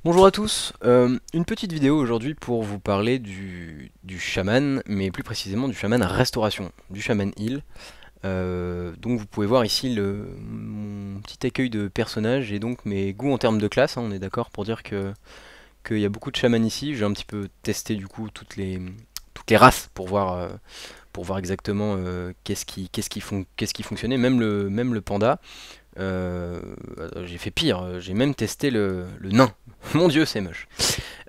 Bonjour à tous, une petite vidéo aujourd'hui pour vous parler du chaman, mais plus précisément du chaman restauration, du chaman heal. Donc vous pouvez voir ici mon petit accueil de personnage et donc mes goûts en termes de classe, hein, on est d'accord pour dire qu'il y a beaucoup de chamans ici. J'ai un petit peu testé du coup toutes les races pour voir exactement qu'est-ce qui fonctionnait, même le panda. Euh, j'ai fait pire, j'ai même testé le nain. Mon dieu, c'est moche.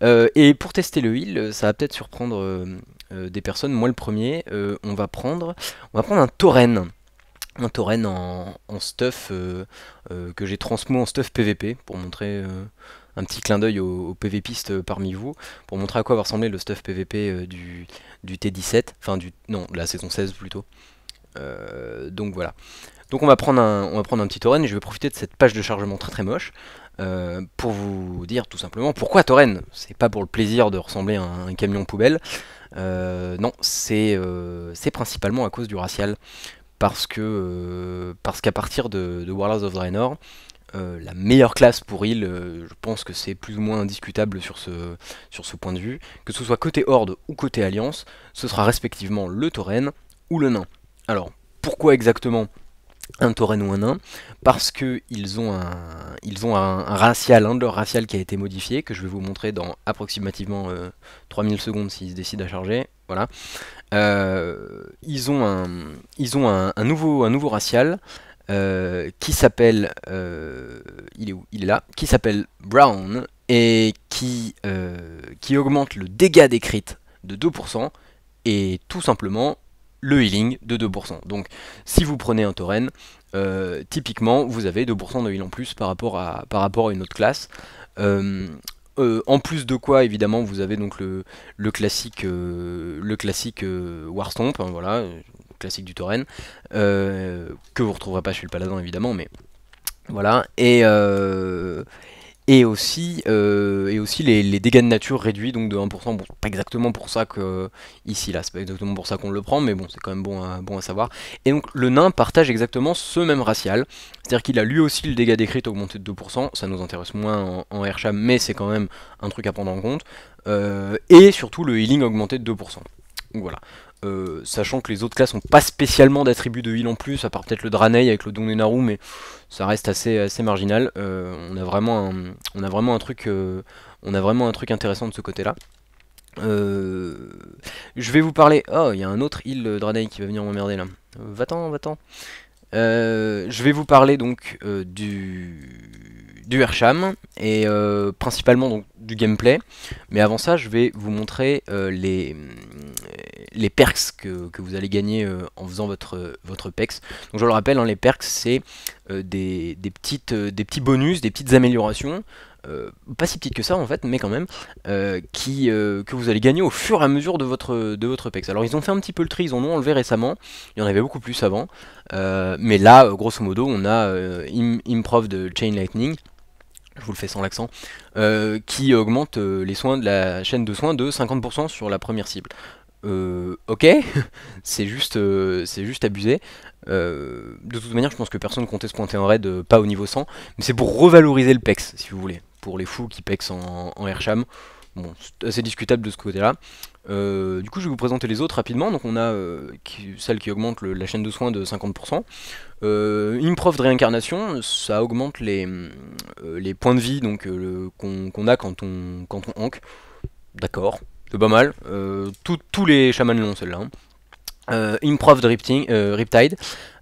Et pour tester le heal, ça va peut-être surprendre des personnes. Moi, le premier, on va prendre un tauren. Un tauren en stuff que j'ai transmo en stuff PVP pour montrer un petit clin d'œil aux PVPistes parmi vous, pour montrer à quoi va ressembler le stuff PVP du T17, enfin non, de la saison 16 plutôt. Donc voilà. Donc on va prendre un petit tauren et je vais profiter de cette page de chargement très très moche pour vous dire tout simplement pourquoi tauren. C'est pas pour le plaisir de ressembler à un camion poubelle. Non, c'est principalement à cause du racial. Parce qu'à partir de Warlords of Draenor, la meilleure classe pour heal, je pense que c'est plus ou moins indiscutable sur ce point de vue. Que ce soit côté Horde ou côté Alliance, ce sera respectivement le tauren ou le nain. Alors, pourquoi exactement un tauren ou un nain? Parce que ils ont un racial, un de leurs racial qui a été modifié, que je vais vous montrer dans approximativement 3000 secondes s'ils se décident à charger. Voilà. Ils ont un nouveau racial qui s'appelle, il est où? Il est là, qui s'appelle Brown et qui augmente le dégât des crits de 2% et tout simplement le healing de 2%. Donc si vous prenez un tauren, typiquement vous avez 2% de heal en plus par rapport à une autre classe. Euh, en plus de quoi, évidemment, vous avez donc le classique Warstomp, hein, voilà, classique du tauren, que vous retrouverez pas chez le paladin évidemment, mais voilà. Et aussi les dégâts de nature réduits donc de 1%. Bon, pas exactement pour ça que ici là, c'est pas exactement pour ça qu'on le prend, mais bon, c'est quand même bon à savoir. Et donc le nain partage exactement ce même racial, c'est-à-dire qu'il a lui aussi le dégât d'écrit augmenté de 2%, ça nous intéresse moins en Airsham, mais c'est quand même un truc à prendre en compte. Et surtout le healing augmenté de 2%. Donc voilà. Sachant que les autres classes n'ont pas spécialement d'attributs de heal en plus, à part peut-être le Draenei avec le Donnenaru, mais ça reste assez marginal. On a vraiment un truc intéressant de ce côté-là. Euh, je vais vous parler. Oh, il y a un autre heal Draenei qui va venir m'emmerder là. Va-t'en, va-t'en. Je vais vous parler donc du Hersham et principalement donc du gameplay. Mais avant ça, je vais vous montrer les perks que vous allez gagner en faisant votre PEX. Donc je le rappelle, hein, les perks c'est des petits bonus, des petites améliorations. Pas si petites que ça en fait, mais quand même, que vous allez gagner au fur et à mesure de votre PEX. Alors ils ont fait un petit peu le tri, ils en ont enlevé récemment, il y en avait beaucoup plus avant, mais là, grosso modo, on a Improv de Chain Lightning, je vous le fais sans l'accent, qui augmente les soins de la chaîne de soins de 50% sur la première cible. Ok, c'est juste abusé. De toute manière, je pense que personne comptait se pointer en raid, pas au niveau 100, mais c'est pour revaloriser le PEX, si vous voulez, pour les fous qui PEX en Airsham. Bon, c'est assez discutable de ce côté-là. Du coup, je vais vous présenter les autres rapidement. Donc, on a celle qui augmente la chaîne de soins de 50%. Une preuve de réincarnation, ça augmente les points de vie donc qu'on a quand on hank. D'accord, c'est pas mal. Tous les chamans l'ont celle-là. Hein. Improv de Riptide.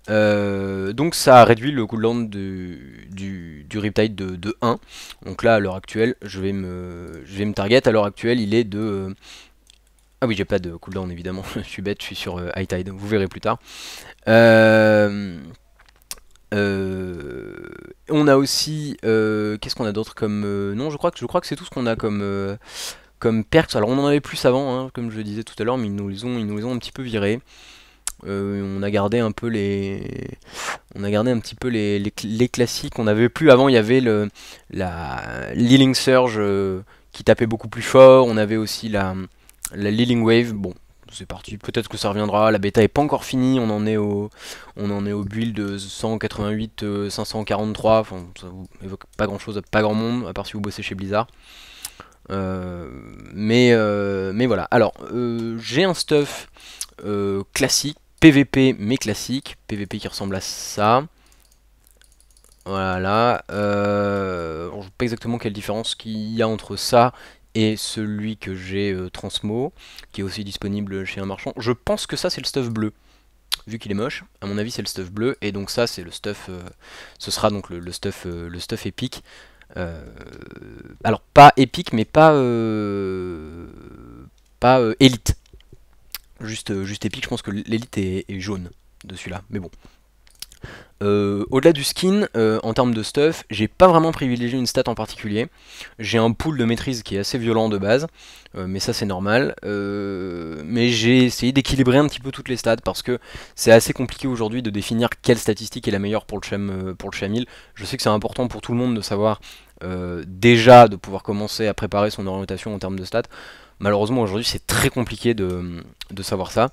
Donc ça réduit le cooldown du Riptide de 1. Donc là à l'heure actuelle je vais me target. À l'heure actuelle il est de... Ah oui, j'ai pas de cooldown évidemment, je suis bête, je suis sur High Tide, vous verrez plus tard. On a aussi... Qu'est-ce qu'on a d'autre comme... non, je crois que c'est tout ce qu'on a comme perks. Alors on en avait plus avant, hein, comme je le disais tout à l'heure, mais ils nous les ont un petit peu virés. On a gardé un peu on a gardé un petit peu les classiques. On avait plus avant, il y avait l'Healing Surge qui tapait beaucoup plus fort. On avait aussi la Healing Wave. Bon, c'est parti, peut-être que ça reviendra, la bêta est pas encore finie, on en est au build 188, 543, enfin ça vous évoque pas grand chose, pas grand monde, à part si vous bossez chez Blizzard. Mais voilà, alors j'ai un stuff classique, PVP mais classique, PVP qui ressemble à ça. Voilà, je ne sais pas exactement quelle différence qu'il y a entre ça et celui que j'ai Transmo, qui est aussi disponible chez un marchand. Je pense que ça c'est le stuff bleu, vu qu'il est moche, à mon avis c'est le stuff bleu, et donc ça c'est le stuff, ce sera donc le stuff épique. Alors pas épique mais pas élite, juste épique, je pense que l'élite est jaune de celui-là, mais bon. Au-delà du skin, en termes de stuff, j'ai pas vraiment privilégié une stat en particulier. J'ai un pool de maîtrise qui est assez violent de base, mais ça c'est normal. Mais j'ai essayé d'équilibrer un petit peu toutes les stats parce que c'est assez compliqué aujourd'hui de définir quelle statistique est la meilleure pour le Chamil. Je sais que c'est important pour tout le monde de savoir déjà de pouvoir commencer à préparer son orientation en termes de stats. Malheureusement aujourd'hui c'est très compliqué de savoir ça.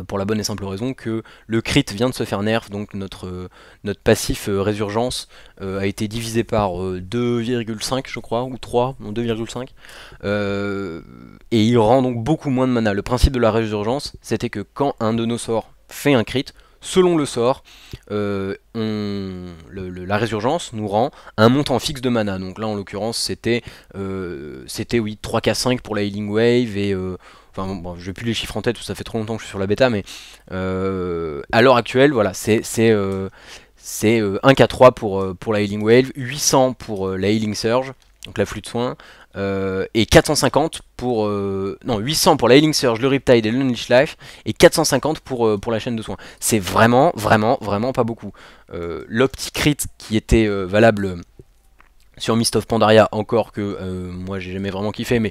Pour la bonne et simple raison que le crit vient de se faire nerf, donc notre passif résurgence a été divisé par 2,5 je crois, ou 3, non 2,5, et il rend donc beaucoup moins de mana. Le principe de la résurgence, c'était que quand un de nos sorts fait un crit, selon le sort, la résurgence nous rend un montant fixe de mana. Donc là en l'occurrence c'était oui 3k5 pour la healing wave et enfin bon, je n'ai plus les chiffres en tête, ça fait trop longtemps que je suis sur la bêta, mais à l'heure actuelle, voilà, c'est 1k3 pour la Healing Wave, 800 pour la Healing Surge, donc la flûte de soin, et 450 pour... non, 800 pour la Healing Surge, le Riptide et le Unleash Life, et 450 pour la chaîne de soins. C'est vraiment pas beaucoup. L'Opti-Crit qui était valable sur Mist of Pandaria, encore que moi j'ai jamais vraiment kiffé, mais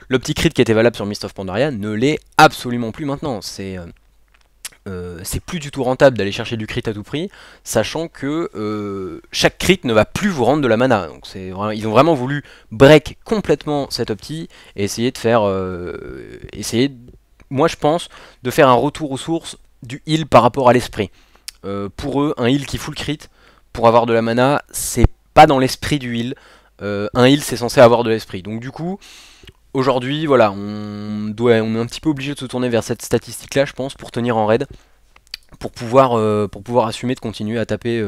l'Opti-Crit qui était valable sur Mist of Pandaria ne l'est absolument plus maintenant. C'est plus du tout rentable d'aller chercher du crit à tout prix, sachant que chaque crit ne va plus vous rendre de la mana. Donc ils ont vraiment voulu break complètement cette opti et essayer de faire, moi je pense, de faire un retour aux sources du heal par rapport à l'esprit. Pour eux, un heal qui full crit pour avoir de la mana, c'est pas dans l'esprit du heal. Un heal c'est censé avoir de l'esprit. Donc du coup, aujourd'hui, voilà, on est un petit peu obligé de se tourner vers cette statistique-là, je pense, pour tenir en raid, pour pouvoir assumer de continuer à taper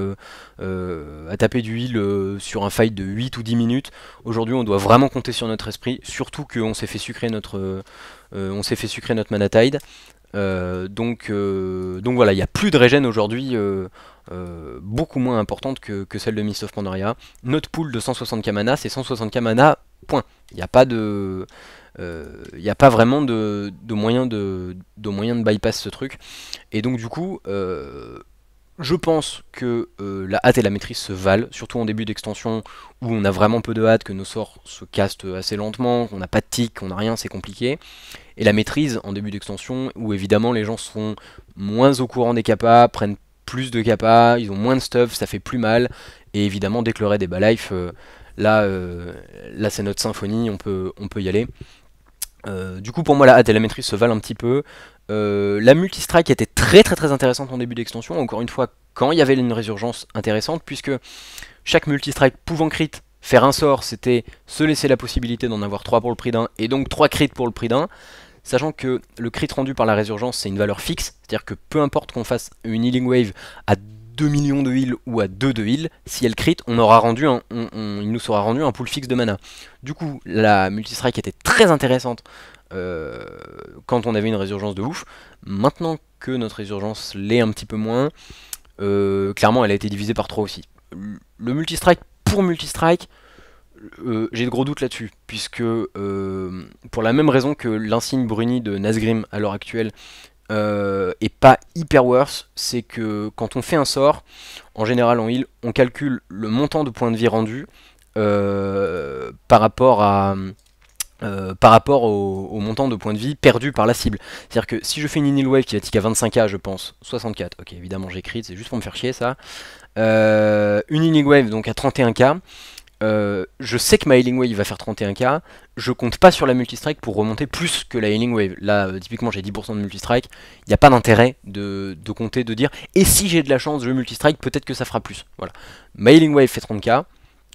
du heal sur un fight de 8 ou 10 minutes. Aujourd'hui, on doit vraiment compter sur notre esprit, surtout qu'on s'est fait sucrer notre mana tide. Donc voilà, il n'y a plus de régène aujourd'hui, beaucoup moins importante que celle de Mist of Pandaria. Notre pool de 160k mana, c'est 160k mana, point. Il n'y a pas vraiment de moyen de bypass ce truc. Et donc du coup, je pense que la hâte et la maîtrise se valent, surtout en début d'extension où on a vraiment peu de hâte, que nos sorts se castent assez lentement, qu'on n'a pas de tic, qu'on n'a rien, c'est compliqué. Et la maîtrise en début d'extension où évidemment les gens sont moins au courant des kappas, prennent plus de kappas, ils ont moins de stuff, ça fait plus mal. Et évidemment dès que le raid est bas life, là c'est notre symphonie, on peut y aller. Du coup pour moi la hâte et la maîtrise se valent un petit peu. La multistrike était très intéressante en début d'extension, encore une fois quand il y avait une résurgence intéressante, puisque chaque multistrike pouvant crit, faire un sort c'était se laisser la possibilité d'en avoir 3 pour le prix d'un, et donc 3 crits pour le prix d'un, sachant que le crit rendu par la résurgence c'est une valeur fixe, c'est-à-dire que peu importe qu'on fasse une healing wave à 2 millions de heal ou à 2 de heal, si elle crit, il nous sera rendu un pool fixe de mana. Du coup, la multistrike était très intéressante quand on avait une résurgence de ouf. Maintenant que notre résurgence l'est un petit peu moins, clairement elle a été divisée par 3 aussi. Le multistrike pour multistrike, j'ai de gros doutes là-dessus, puisque pour la même raison que l'insigne bruni de Nazgrim à l'heure actuelle et pas hyper worse, c'est que quand on fait un sort, en général en heal, on calcule le montant de points de vie rendu par rapport au montant de points de vie perdu par la cible. C'est-à-dire que si je fais une heal wave qui va tick à 25k, je pense, 64, ok évidemment j'écris, c'est juste pour me faire chier ça, une healing wave donc à 31k, Je sais que ma Healing Wave va faire 31k, je compte pas sur la multistrike pour remonter plus que la Healing Wave. Là, typiquement, j'ai 10% de multistrike, il n'y a pas d'intérêt de compter, de dire, et si j'ai de la chance, je multistrike, peut-être que ça fera plus. Voilà. Ma Healing Wave fait 30k,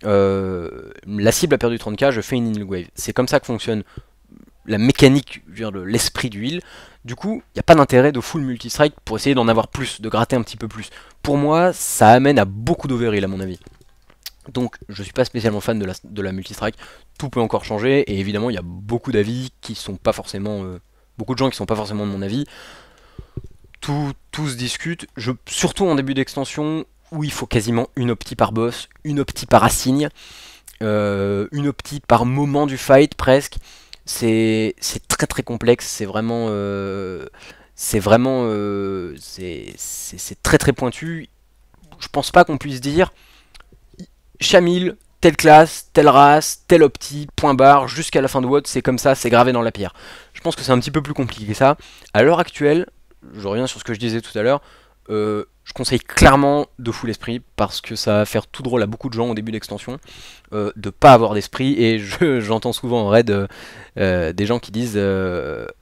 la cible a perdu 30k, je fais une Healing Wave. C'est comme ça que fonctionne la mécanique, je veux dire, l'esprit du heal. Du coup, il n'y a pas d'intérêt de full multistrike pour essayer d'en avoir plus, de gratter un petit peu plus. Pour moi, ça amène à beaucoup d'overheal à mon avis. Donc je suis pas spécialement fan de la multistrike, tout peut encore changer, et évidemment il y a beaucoup d'avis qui sont pas forcément... beaucoup de gens qui sont pas forcément de mon avis, tout se discute, surtout en début d'extension, où il faut quasiment une opti par boss, une opti par assigne, une opti par moment du fight presque, c'est très très complexe, c'est très très pointu, je pense pas qu'on puisse dire Shamil, telle classe, telle race, tel opti, point barre, jusqu'à la fin de WOD, c'est comme ça, c'est gravé dans la pierre. Je pense que c'est un petit peu plus compliqué que ça. À l'heure actuelle, je reviens sur ce que je disais tout à l'heure, je conseille clairement de full esprit, parce que ça va faire tout drôle à beaucoup de gens au début d'extension, de pas avoir d'esprit, et j'entends souvent en raid des gens qui disent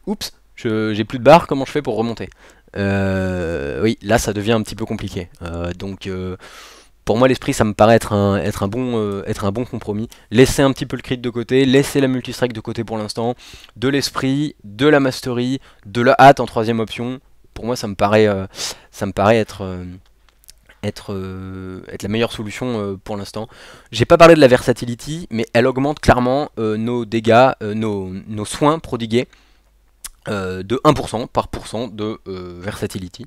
oups, j'ai plus de barre, comment je fais pour remonter? Oui, là ça devient un petit peu compliqué. Pour moi, l'esprit, ça me paraît être un bon compromis. Laisser un petit peu le crit de côté, laisser la multistrike de côté pour l'instant, de l'esprit, de la mastery, de la hâte en troisième option. Pour moi, ça me paraît être la meilleure solution pour l'instant. J'ai pas parlé de la versatility, mais elle augmente clairement nos dégâts, nos soins prodigués de 1% par pourcent de versatility.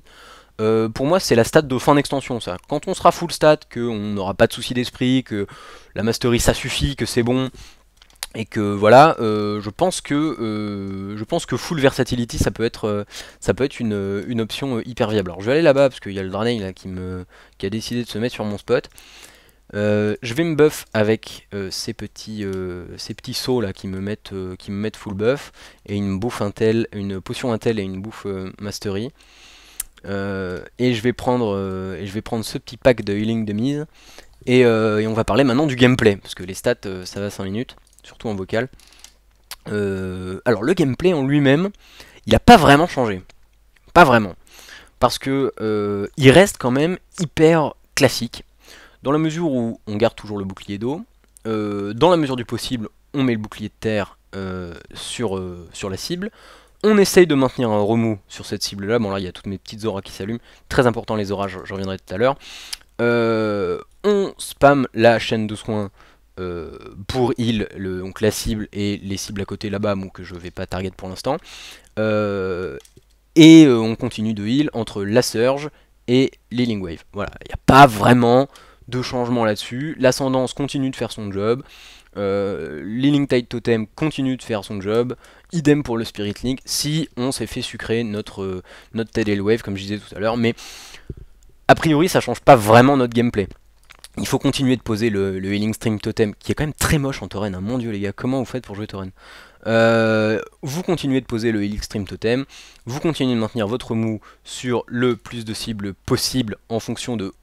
Pour moi c'est la stat de fin d'extension ça. Quand on sera full stat, qu'on n'aura pas de souci d'esprit, que la mastery ça suffit, que c'est bon, et que voilà, je pense que full versatility ça peut être une option hyper viable. Alors je vais aller là-bas parce qu'il y a le Draenei là qui a décidé de se mettre sur mon spot. Je vais me buff avec ces petits sauts là qui me mettent full buff, et une bouffe intel, une potion intel et une bouffe mastery. Et je vais prendre ce petit pack de healing de mise, et on va parler maintenant du gameplay, parce que les stats ça va 5 minutes, surtout en vocal. Alors le gameplay en lui-même, il n'a pas vraiment changé, pas vraiment, parce que il reste quand même hyper classique, dans la mesure où on garde toujours le bouclier d'eau, dans la mesure du possible on met le bouclier de terre sur la cible. On essaye de maintenir un remous sur cette cible là. Bon là il y a toutes mes petites auras qui s'allument. Très important les auras, je reviendrai tout à l'heure. On spam la chaîne de soins pour heal donc la cible et les cibles à côté là-bas, bon, que je vais pas target pour l'instant. Et on continue de heal entre la surge et l'healing wave. Voilà, il n'y a pas vraiment de changement là-dessus. L'ascendance continue de faire son job. L'Healing Tide Totem continue de faire son job, idem pour le Spirit Link, si on s'est fait sucrer notre Tidal Wave comme je disais tout à l'heure, mais a priori ça change pas vraiment notre gameplay. Il faut continuer de poser le Healing Stream Totem, qui est quand même très moche en Tauren, hein. Mon dieu les gars, comment vous faites pour jouer Tauren? Vous continuez de poser le Healing Stream Totem, vous continuez de maintenir votre mou sur le plus de cibles possible en fonction de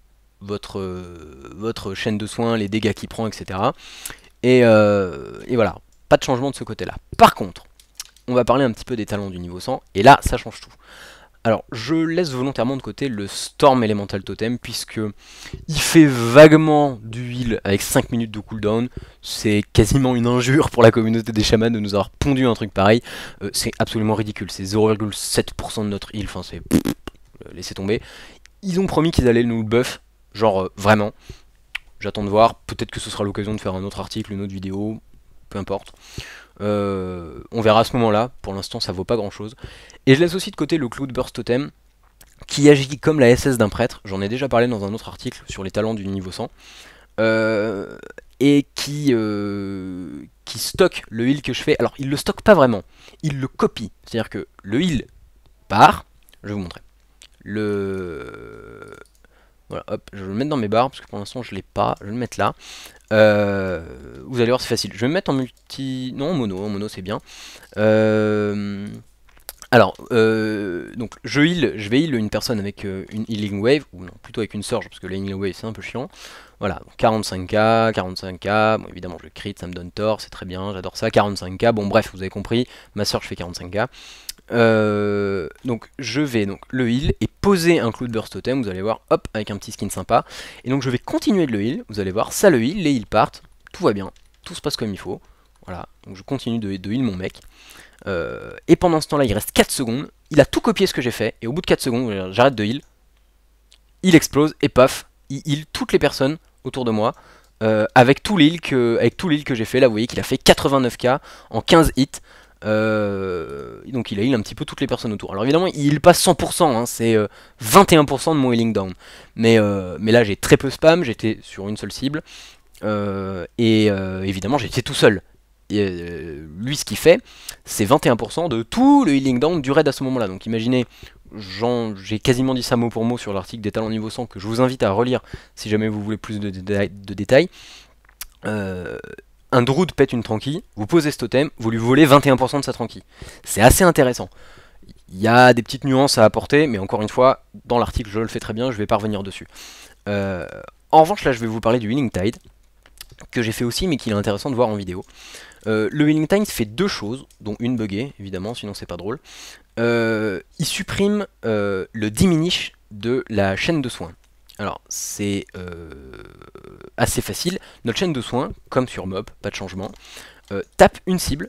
votre chaîne de soins, les dégâts qu'il prend, etc. Et voilà, pas de changement de ce côté-là. Par contre, on va parler un petit peu des talents du niveau 100, et là, ça change tout. Alors, je laisse volontairement de côté le Storm Elemental Totem, puisque il fait vaguement du heal avec 5 minutes de cooldown. C'est quasiment une injure pour la communauté des chamans de nous avoir pondu un truc pareil. C'est absolument ridicule, c'est 0,7% de notre heal, enfin c'est... laissez tomber. Ils ont promis qu'ils allaient nous le buff, genre vraiment. J'attends de voir, peut-être que ce sera l'occasion de faire un autre article, une autre vidéo, peu importe. On verra à ce moment-là, pour l'instant ça vaut pas grand-chose. Et je laisse aussi de côté le Cloudburst Totem, qui agit comme la SS d'un prêtre, j'en ai déjà parlé dans un autre article sur les talents du niveau 100, et qui stocke le heal que je fais. Alors il le stocke pas vraiment, il le copie, c'est-à-dire que le heal part, je vais vous montrer, voilà, hop, je vais le mettre dans mes barres, parce que pour l'instant je l'ai pas, je vais le mettre là. Vous allez voir, c'est facile. Je vais me mettre en multi... Non, en mono c'est bien. Alors, donc je vais heal une personne avec une healing wave, ou non, plutôt avec une surge, parce que la healing wave c'est un peu chiant. Voilà, 45k, 45k, bon évidemment je crit, ça me donne tort, c'est très bien, j'adore ça, 45k, bon bref, vous avez compris, ma surge fait 45k. Donc je vais donc le heal et poser un clou de burst totem, vous allez voir, hop, avec un petit skin sympa. Et donc je vais continuer de le heal, vous allez voir, ça le heal, les heals partent, tout va bien, tout se passe comme il faut. Voilà, donc je continue de heal mon mec. Et pendant ce temps-là, il reste 4 secondes, il a tout copié ce que j'ai fait, et au bout de 4 secondes, j'arrête de heal, il explose, et paf, il heal toutes les personnes autour de moi, avec tout l'heal que j'ai fait. Là vous voyez qu'il a fait 89k en 15 hits. Donc il a heal un petit peu toutes les personnes autour. Alors évidemment il heal pas 100%, hein, c'est 21% de mon healing down. Mais là j'ai très peu spam, j'étais sur une seule cible. Évidemment j'étais tout seul. Lui ce qu'il fait c'est 21% de tout le healing down du raid à ce moment là. Donc imaginez, j'ai quasiment dit ça mot pour mot sur l'article des talents niveau 100 que je vous invite à relire si jamais vous voulez plus de détails. Un druide pète une tranquille, vous posez ce totem, vous lui volez 21% de sa tranquille. C'est assez intéressant. Il y a des petites nuances à apporter, mais encore une fois, dans l'article je le fais très bien, je vais pas revenir dessus. En revanche là je vais vous parler du Healing Tide, que j'ai fait aussi mais qu'il est intéressant de voir en vidéo. Le Healing Tide fait deux choses, dont une buggée évidemment, sinon c'est pas drôle. Il supprime le diminish de la chaîne de soins. Alors c'est assez facile, notre chaîne de soins, comme sur Mob, pas de changement, tape une cible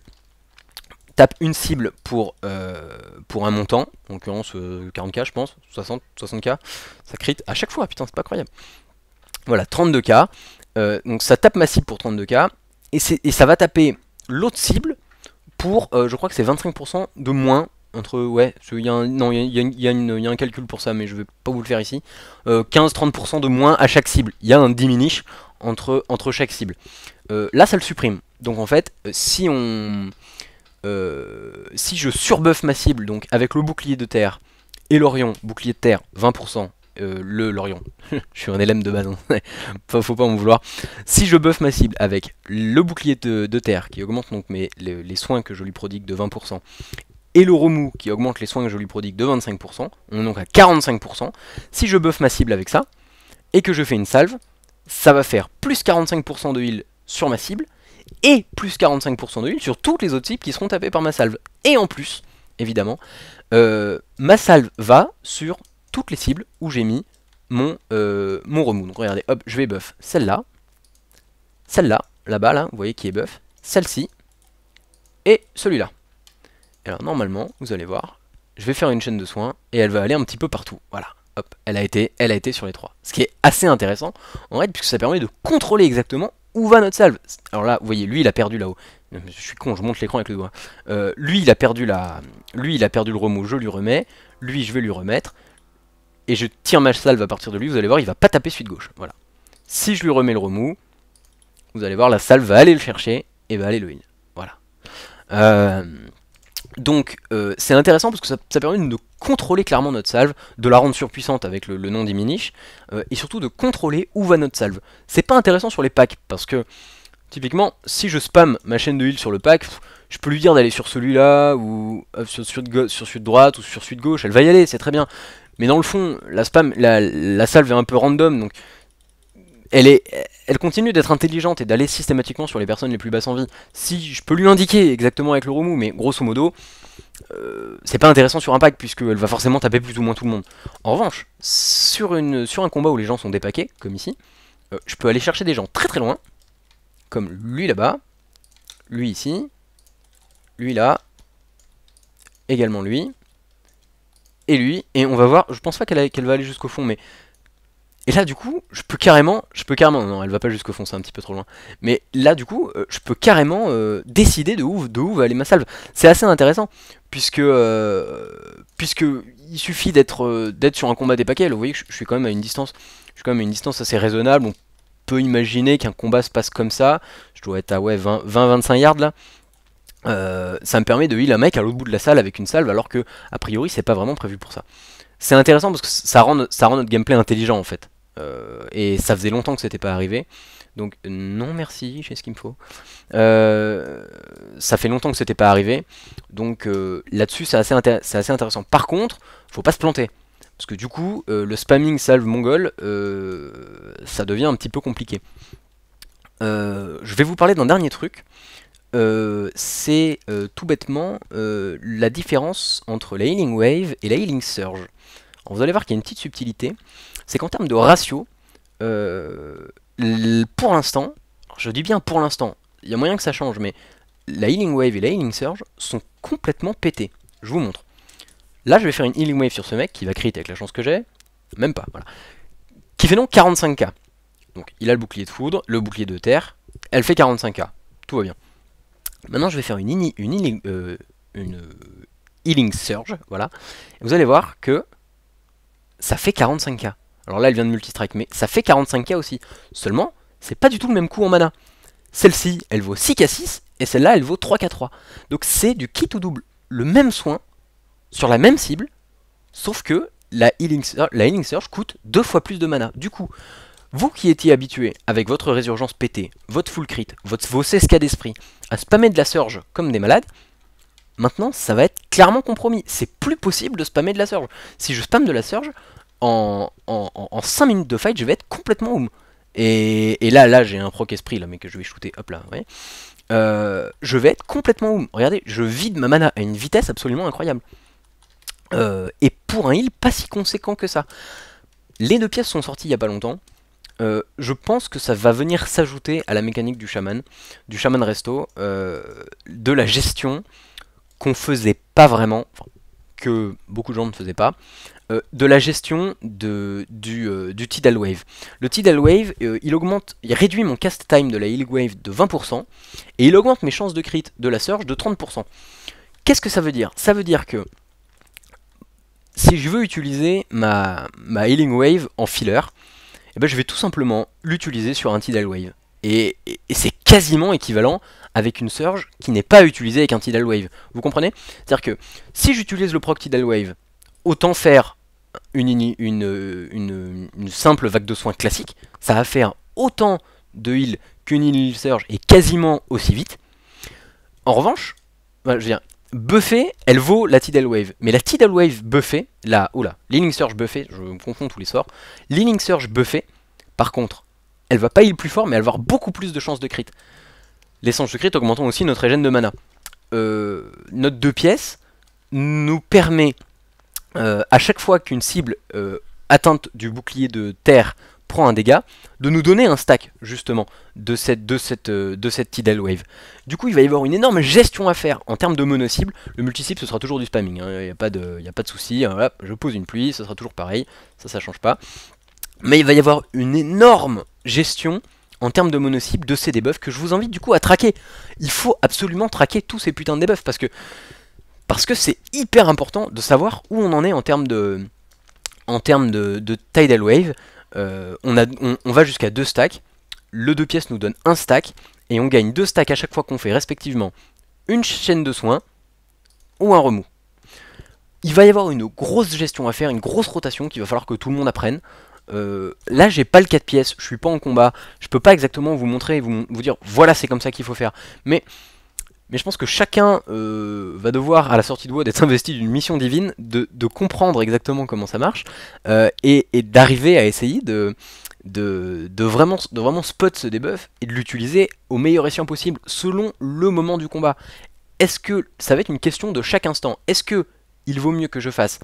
pour un montant, en l'occurrence 40k je pense, 60k, ça crit à chaque fois, putain c'est pas croyable. Voilà, 32k, donc ça tape ma cible pour 32k, et ça va taper l'autre cible pour, je crois que c'est 25% de moins. Ouais, il y a un calcul pour ça, mais je vais pas vous le faire ici. 15-30% de moins à chaque cible. Il y a un diminish entre chaque cible. Là, ça le supprime. Donc en fait, si je surbuff ma cible, donc avec le bouclier de terre et l'Orion, bouclier de terre 20%, l'Orion, je suis un LM de base, hein. Faut pas m'en vouloir. Si je buff ma cible avec le bouclier de terre qui augmente donc les soins que je lui prodigue de 20%, et le remous qui augmente les soins que je lui prodigue de 25%, on est donc à 45%. Si je buff ma cible avec ça, et que je fais une salve, ça va faire plus 45% de heal sur ma cible, et plus 45% de heal sur toutes les autres cibles qui seront tapées par ma salve. Et en plus, évidemment, ma salve va sur toutes les cibles où j'ai mis mon remous. Donc regardez, hop, je vais buff celle-là, là-bas, là, vous voyez qui est buff, celle-ci, et celui-là. Alors normalement, vous allez voir, je vais faire une chaîne de soins et elle va aller un petit peu partout. Voilà, hop, elle a été sur les trois. Ce qui est assez intéressant en fait, puisque ça permet de contrôler exactement où va notre salve. Alors là, vous voyez, lui il a perdu là-haut. Je suis con, je monte l'écran avec le doigt. Lui il a perdu le remous, je lui remets. Lui je vais lui remettre. Et je tire ma salve à partir de lui, vous allez voir, il va pas taper suite gauche. Voilà. Si je lui remets le remous, vous allez voir, la salve va aller le chercher et va aller le heal. Voilà. Donc c'est intéressant parce que ça permet de contrôler clairement notre salve, de la rendre surpuissante avec le non diminish, et surtout de contrôler où va notre salve. C'est pas intéressant sur les packs parce que typiquement si je spam ma chaîne de heal sur le pack, je peux lui dire d'aller sur celui-là ou sur suite droite ou sur suite gauche, elle va y aller, c'est très bien. Mais dans le fond, la salve est un peu random, donc elle continue d'être intelligente et d'aller systématiquement sur les personnes les plus basses en vie. Si je peux lui indiquer exactement avec le remous, mais grosso modo, c'est pas intéressant sur un pack puisqu'elle va forcément taper plus ou moins tout le monde. En revanche, sur un combat où les gens sont dépackés, comme ici, je peux aller chercher des gens très très loin, comme lui là-bas, lui ici, lui là, également lui, et lui, et on va voir, je pense pas qu'elle va aller jusqu'au fond, mais... Et là du coup, je peux carrément, non elle va pas jusqu'au fond, c'est un petit peu trop loin. Mais là du coup, je peux carrément décider de où va aller ma salve. C'est assez intéressant, puisque il suffit d'être sur un combat des paquets. Là, vous voyez que je suis quand même à une distance, assez raisonnable. On peut imaginer qu'un combat se passe comme ça. Je dois être à 20-25 yards là. Ça me permet de heal un mec à l'autre bout de la salle avec une salve, alors que a priori c'est pas vraiment prévu pour ça. C'est intéressant parce que ça rend notre gameplay intelligent en fait. Et ça faisait longtemps que c'était pas arrivé. Donc non merci, j'ai ce qu'il me faut. Ça fait longtemps que c'était pas arrivé. Donc là-dessus c'est assez intéressant. Par contre, faut pas se planter. Parce que du coup, le spamming salve mongol, ça devient un petit peu compliqué. Je vais vous parler d'un dernier truc. C'est tout bêtement la différence entre la Healing Wave et la Healing Surge. Alors, vous allez voir qu'il y a une petite subtilité. C'est qu'en termes de ratio, pour l'instant, je dis bien pour l'instant, il y a moyen que ça change, mais la Healing Wave et la Healing Surge sont complètement pétés. Je vous montre. Là, je vais faire une Healing Wave sur ce mec qui va crit avec la chance que j'ai. Même pas, voilà. Qui fait donc 45k. Donc, il a le bouclier de foudre, le bouclier de terre. Elle fait 45k. Tout va bien. Maintenant, je vais faire une Healing Surge. Voilà. Et vous allez voir que ça fait 45k. Alors là, elle vient de multistrike, mais ça fait 45k aussi. Seulement, c'est pas du tout le même coup en mana. Celle-ci, elle vaut 6k6, et celle-là, elle vaut 3k3. Donc c'est du kit ou double. Le même soin, sur la même cible, sauf que la Healing Surge coûte 2 fois plus de mana. Du coup, vous qui étiez habitué avec votre résurgence pétée, votre full crit, vos 16k d'esprit, à spammer de la surge comme des malades, maintenant ça va être clairement compromis. C'est plus possible de spammer de la surge. Si je spamme de la surge, en 5 minutes de fight, je vais être complètement oum. Et là j'ai un proc esprit là, mais que je vais shooter, hop là, vous voyez. Je vais être complètement oum. Regardez, je vide ma mana à une vitesse absolument incroyable. Et pour un heal pas si conséquent que ça. Les 2 pièces sont sorties il y a pas longtemps. Je pense que ça va venir s'ajouter à la mécanique du chaman resto, de la gestion qu'on faisait pas vraiment, enfin, que beaucoup de gens ne faisaient pas, de la gestion du Tidal Wave. Le Tidal Wave, il réduit mon cast time de la Healing Wave de 20%, et il augmente mes chances de crit de la Surge de 30%. Qu'est-ce que ça veut dire? Ça veut dire que si je veux utiliser ma Healing Wave en filler, eh ben je vais tout simplement l'utiliser sur un Tidal Wave. Et c'est quasiment équivalent avec une Surge qui n'est pas utilisée avec un Tidal Wave. Vous comprenez? C'est-à-dire que si j'utilise le proc Tidal Wave, autant faire une simple vague de soins classique, ça va faire autant de heal qu'une heal Surge et quasiment aussi vite. En revanche, je veux dire, buffée, elle vaut la Tidal Wave. Mais la Tidal Wave buffée, l'Healing Surge buffée, je me confonds tous les soirs. L'Healing Surge buffée, par contre, elle va pas heal plus fort, mais elle va avoir beaucoup plus de chances de crit. Les chances de crit augmentant aussi notre régène de mana. Notre 2 pièces nous permet, à chaque fois qu'une cible atteinte du bouclier de terre prend un dégât, de nous donner un stack justement de cette Tidal Wave. Du coup il va y avoir une énorme gestion à faire en termes de mono-cible. Le multi-cible ce sera toujours du spamming, hein. Il n'y a pas de souci, hein. Voilà, je pose une pluie, ce sera toujours pareil, ça change pas. Mais il va y avoir une énorme gestion en termes de mono-cible de ces debuffs que je vous invite du coup à traquer. Il faut absolument traquer tous ces putains de debuffs parce que c'est hyper important de savoir où on en est en termes de Tidal Wave. On va jusqu'à 2 stacks, le 2 pièces nous donne 1 stack, et on gagne 2 stacks à chaque fois qu'on fait respectivement une chaîne de soins ou un remous. Il va y avoir une grosse gestion à faire, une grosse rotation qu'il va falloir que tout le monde apprenne. Là j'ai pas le 4 pièces, je suis pas en combat, je peux pas exactement vous montrer et vous dire voilà c'est comme ça qu'il faut faire. Mais je pense que chacun va devoir, à la sortie de WoD, être investi d'une mission divine, de comprendre exactement comment ça marche, et d'arriver à essayer de vraiment spot ce debuff et de l'utiliser au meilleur escient possible, selon le moment du combat. Est-ce que ça va être une question de chaque instant? Est-ce que il vaut mieux que je fasse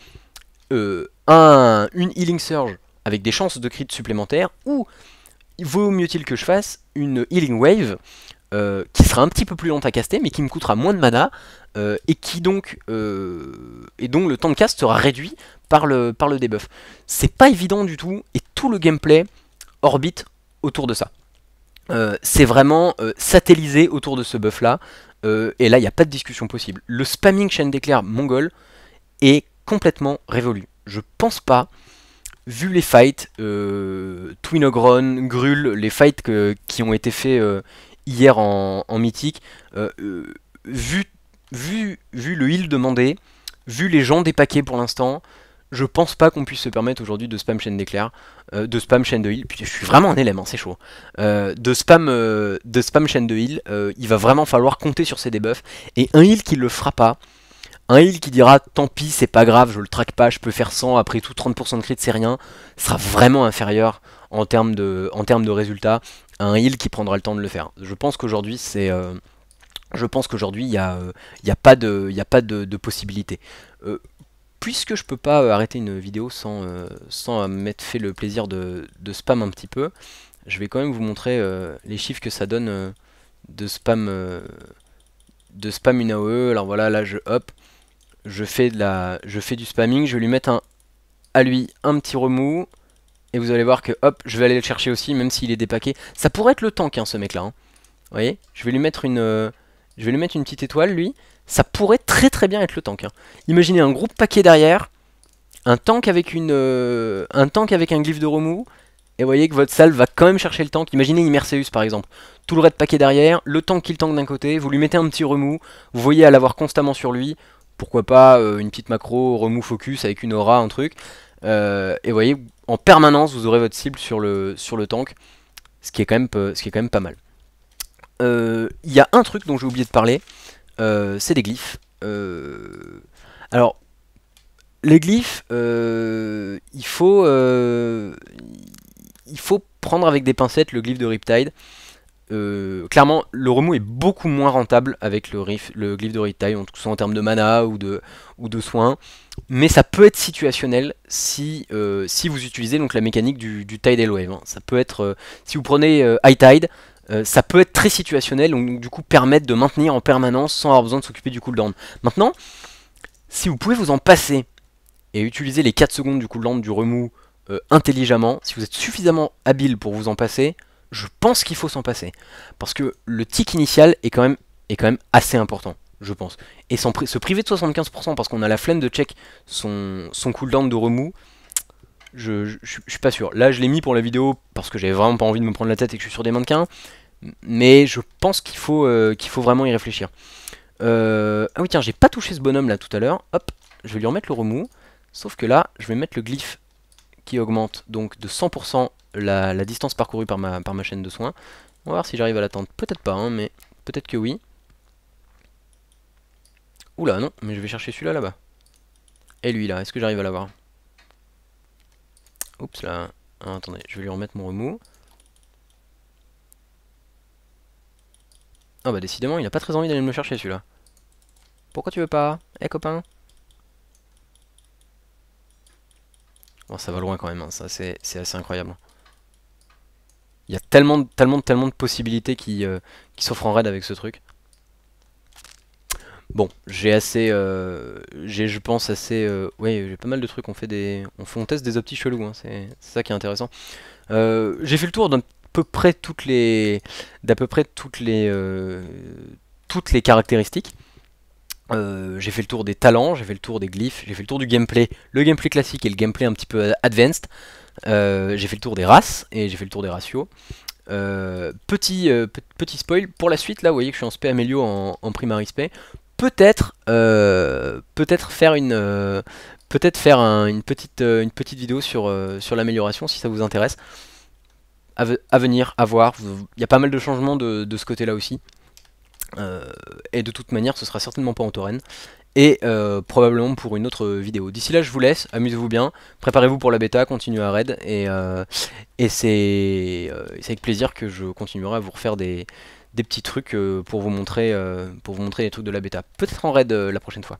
une Healing Surge avec des chances de crit supplémentaires, ou il vaut mieux-il que je fasse une Healing Wave qui sera un petit peu plus lente à caster, mais qui me coûtera moins de mana, et dont le temps de cast sera réduit par le debuff. C'est pas évident du tout, et tout le gameplay orbite autour de ça. C'est vraiment satellisé autour de ce buff là, et là il n'y a pas de discussion possible. Le spamming chaîne d'éclair mongol est complètement révolu. Je pense pas, vu les fights, Twinogron, Grul, les fights qui ont été faits hier en mythique, vu le heal demandé, vu les gens des paquets pour l'instant, Je pense pas qu'on puisse se permettre aujourd'hui de spam chaîne d'éclair, de spam chaîne de heal. Putain, je suis vraiment un élément, c'est chaud. De spam chaîne de heal, il va vraiment falloir compter sur ses debuffs. Et un heal qui le fera pas, un heal qui dira tant pis, c'est pas grave, je le traque pas, je peux faire 100, après tout 30% de crit c'est rien, sera vraiment inférieur en termes de résultats à un heal qui prendra le temps de le faire. Je pense qu'aujourd'hui c'est... je pense qu'aujourd'hui il y a pas de possibilité. Puisque je peux pas arrêter une vidéo sans m'être fait le plaisir de spam un petit peu, je vais quand même vous montrer les chiffres que ça donne de spam une AOE. Alors voilà, là je fais du spamming, je vais lui mettre à lui un petit remous, et vous allez voir que hop, je vais aller le chercher aussi, même s'il est dépaqué. Ça pourrait être le tank, hein, ce mec là. Hein. Vous voyez, je vais lui mettre une petite étoile, lui. Ça pourrait très très bien être le tank. Hein. Imaginez un groupe paquet derrière, un tank avec un glyphe de remous, et vous voyez que votre salve va quand même chercher le tank. Imaginez Immerseus par exemple. Tout le raid paquet derrière, le tank qui le tank d'un côté, vous lui mettez un petit remous, vous voyez à l'avoir constamment sur lui. Pourquoi pas une petite macro, remous focus avec une aura, un truc. Et vous voyez, en permanence vous aurez votre cible sur le tank, ce qui est quand même pas mal. Il y a un truc dont j'ai oublié de parler, c'est des glyphes. Alors, les glyphes, il faut prendre avec des pincettes le glyphe de Riptide. Clairement, le remous est beaucoup moins rentable avec le glyphe de Riptide, que ce soit en termes de mana ou de soins. Mais ça peut être situationnel si vous utilisez donc la mécanique du Tidal Wave. Hein. Ça peut être, si vous prenez High Tide, ça peut être très situationnel, donc du coup permettre de maintenir en permanence sans avoir besoin de s'occuper du cooldown. Maintenant, si vous pouvez vous en passer et utiliser les 4 secondes du cooldown du remous intelligemment, si vous êtes suffisamment habile pour vous en passer, je pense qu'il faut s'en passer. Parce que le tick initial est quand même assez important, je pense. Et se priver de 75% parce qu'on a la flemme de check son cooldown de remous, je suis pas sûr. Là je l'ai mis pour la vidéo parce que j'avais vraiment pas envie de me prendre la tête et que je suis sur des mannequins. Mais je pense qu'il faut vraiment y réfléchir. Ah oui tiens, j'ai pas touché ce bonhomme là tout à l'heure. Hop, je vais lui remettre le remous. Sauf que là, je vais mettre le glyphe qui augmente donc de 100% la distance parcourue par ma chaîne de soins. On va voir si j'arrive à l'atteindre. Peut-être pas, hein, mais peut-être que oui. Oula, non, mais je vais chercher celui-là là-bas. Et lui là, est-ce que j'arrive à l'avoir? Oups là. Ah, attendez, je vais lui remettre mon remous. Ah bah décidément, il a pas très envie d'aller me le chercher celui-là. Pourquoi tu veux pas? Eh copain? Bon, ça va loin quand même, hein. Ça c'est assez incroyable. Il y a tellement de possibilités qui s'offrent en raid avec ce truc. Bon, j'ai assez, je pense assez, ouais, j'ai pas mal de trucs. On teste des optis chelous, hein, c'est ça qui est intéressant. J'ai fait le tour d'à peu près toutes les caractéristiques. J'ai fait le tour des talents, j'ai fait le tour des glyphes, j'ai fait le tour du gameplay, le gameplay classique et le gameplay un petit peu advanced. J'ai fait le tour des races et j'ai fait le tour des ratios. Petit spoil, pour la suite, là vous voyez que je suis en spé amélio en primary spé. Peut-être faire une petite vidéo sur l'amélioration si ça vous intéresse. À venir, à voir. Il y a pas mal de changements de ce côté là aussi. Et de toute manière ce sera certainement pas en tauren. Et probablement pour une autre vidéo. D'ici là je vous laisse, amusez-vous bien, préparez-vous pour la bêta, continuez à raid, et c'est avec plaisir que je continuerai à vous refaire des petits trucs pour vous montrer les trucs de la bêta. Peut-être en raid la prochaine fois.